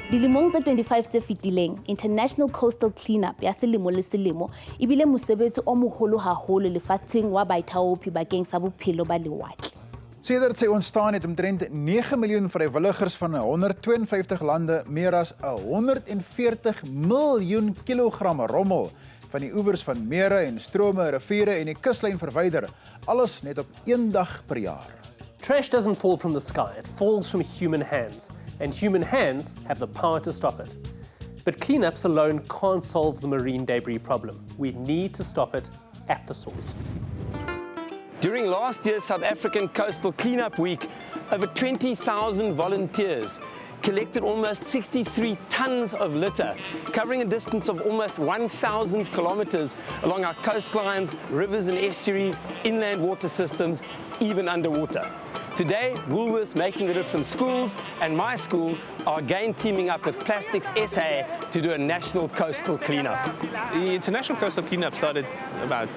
Dilemong tse 25 tse fetileng, International Coastal Cleanup ya selemo le selemo e bile mosebetsi o moholo haholo lefatsheng wa baithaopi bakeng sa bophelo ba lewatle. Sedert sy ontstaan het omtrent 9 miljoen vrywilligers van 152 lande meer as 140 miljoen kilogram rommel van die oewers van mere en strome, riviere en die kuslyn verwyder, alles net op een dag per jaar. Trash doesn't fall from the sky, it falls from human hands. And human hands have the power to stop it. But cleanups alone can't solve the marine debris problem. We need to stop it at the source. During last year's South African Coastal Cleanup Week, over 20,000 volunteers collected almost 63 tons of litter, covering a distance of almost 1,000 kilometers along our coastlines, rivers and estuaries, inland water systems, even underwater. Today, Woolworths Making a Difference schools and my school are again teaming up with Plastics SA to do a national coastal cleanup. The International Coastal Cleanup started about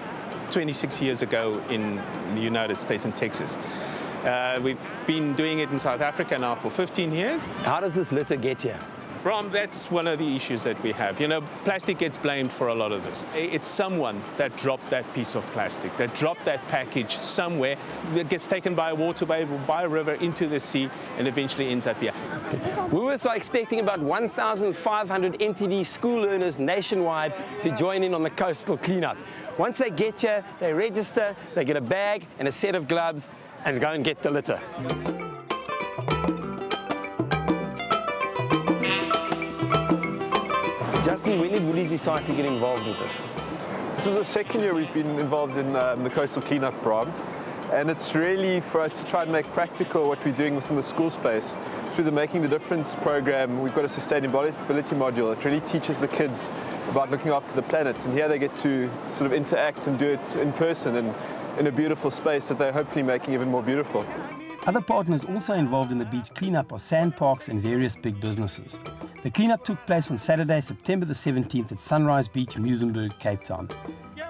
26 years ago in the United States and Texas. We've been doing it in South Africa now for 15 years. How does this litter get here? Bram, that's one of the issues that we have. You know, plastic gets blamed for a lot of this. It's someone that dropped that piece of plastic, that dropped that package somewhere, that gets taken by a waterway, by a river into the sea, and eventually ends up here. Woolworths are expecting about 1,500 NTD school learners nationwide to join in on the coastal cleanup. Once they get here, they register, they get a bag and a set of gloves, and go and get the litter. Justin, when did Woolies decide to get involved with this? This is the second year we've been involved in the coastal cleanup, Bram, and it's really for us to try and make practical what we're doing within the school space. Through the Making the Difference program, we've got a sustainability module that really teaches the kids about looking after the planet, and here they get to sort of interact and do it in person and in a beautiful space that they're hopefully making even more beautiful. Other partners also involved in the beach cleanup are sand parks and various big businesses. The cleanup took place on Saturday, September the 17th at Sunrise Beach, Muizenberg, Cape Town.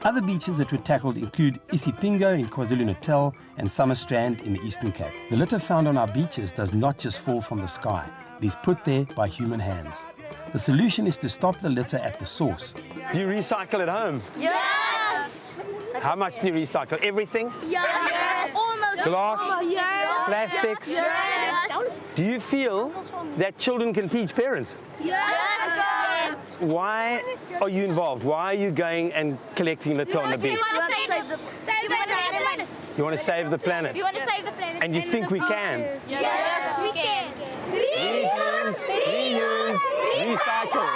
Other beaches that were tackled include Isipingo in KwaZulu-Natal and Summerstrand in the Eastern Cape. The litter found on our beaches does not just fall from the sky. It is put there by human hands. The solution is to stop the litter at the source. Do you recycle at home? Yes! How much do you recycle? Everything? Yes! Almost. Glass? Yes! Plastics? Yes! Do you feel that children can teach parents? Yes! Why are you involved? Why are you going and collecting litter on the beach? We want to save the planet. You want to save the planet? We want to save the planet. And you think we can? Yes, we can. Reuse, reuse, recycle.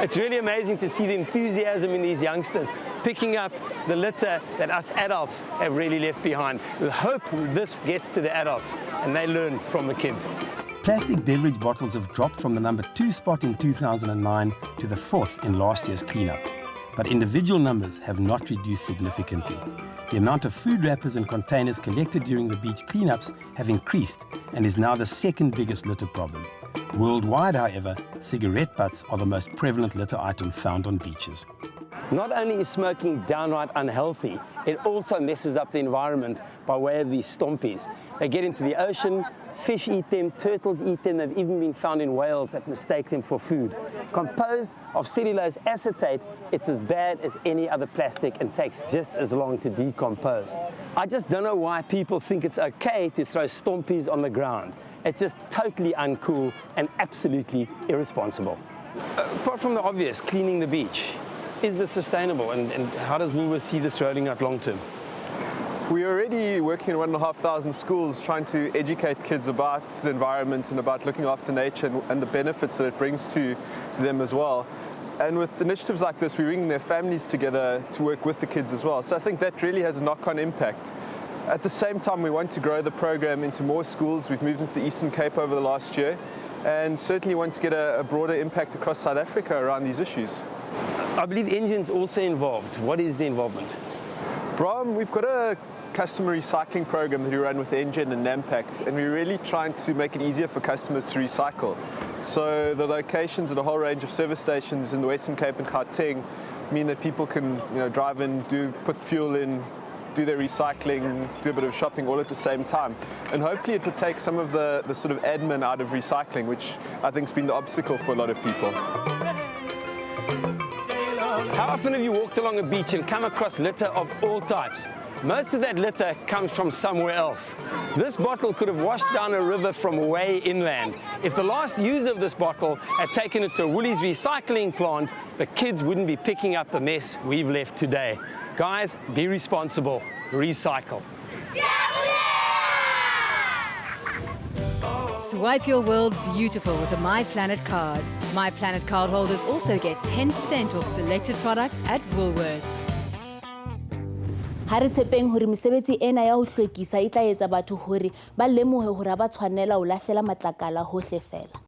It's really amazing to see the enthusiasm in these youngsters picking up the litter that us adults have really left behind. We hope this gets to the adults and they learn from the kids. Plastic beverage bottles have dropped from the number 2 spot in 2009 to the 4th in last year's cleanup. But individual numbers have not reduced significantly. The amount of food wrappers and containers collected during the beach cleanups have increased and is now the second biggest litter problem. Worldwide, however, cigarette butts are the most prevalent litter item found on beaches. Not only is smoking downright unhealthy, it also messes up the environment by way of these stompies. They get into the ocean, fish eat them, turtles eat them, they've even been found in whales that mistake them for food. Composed of cellulose acetate, it's as bad as any other plastic and takes just as long to decompose. I just don't know why people think it's okay to throw stompies on the ground. It's just totally uncool and absolutely irresponsible. Apart from the obvious, cleaning the beach, is this sustainable and how does Woolworths see this rolling out long term? We're already working in 1,500 schools trying to educate kids about the environment and about looking after nature and the benefits that it brings to them as well. And with initiatives like this, we bring their families together to work with the kids as well. So I think that really has a knock-on impact. At the same time, we want to grow the program into more schools. We've moved into the Eastern Cape over the last year and certainly want to get a broader impact across South Africa around these issues. I believe Engine's also involved. What is the involvement? Bram, we've got a customer recycling program that we run with Engine and Nampact, and we're really trying to make it easier for customers to recycle. So the locations at a whole range of service stations in the Western Cape and Gauteng mean that people can drive in, put fuel in, do their recycling, do a bit of shopping all at the same time. And hopefully it will take some of the sort of admin out of recycling, which I think has been the obstacle for a lot of people. How often have you walked along a beach and come across litter of all types? Most of that litter comes from somewhere else. This bottle could have washed down a river from way inland. If the last user of this bottle had taken it to a Woolies recycling plant, the kids wouldn't be picking up the mess we've left today. Guys, be responsible. Recycle. Swipe your world beautiful with a My Planet card. My Planet card holders also get 10% off selected products at Woolworths. Ha re tshepeng hore mesebetsi ena ya ho hlwekisa e tla etsa batho hore ba lemohe hore ba tshwanela ho lahlela matlakala hohle fela.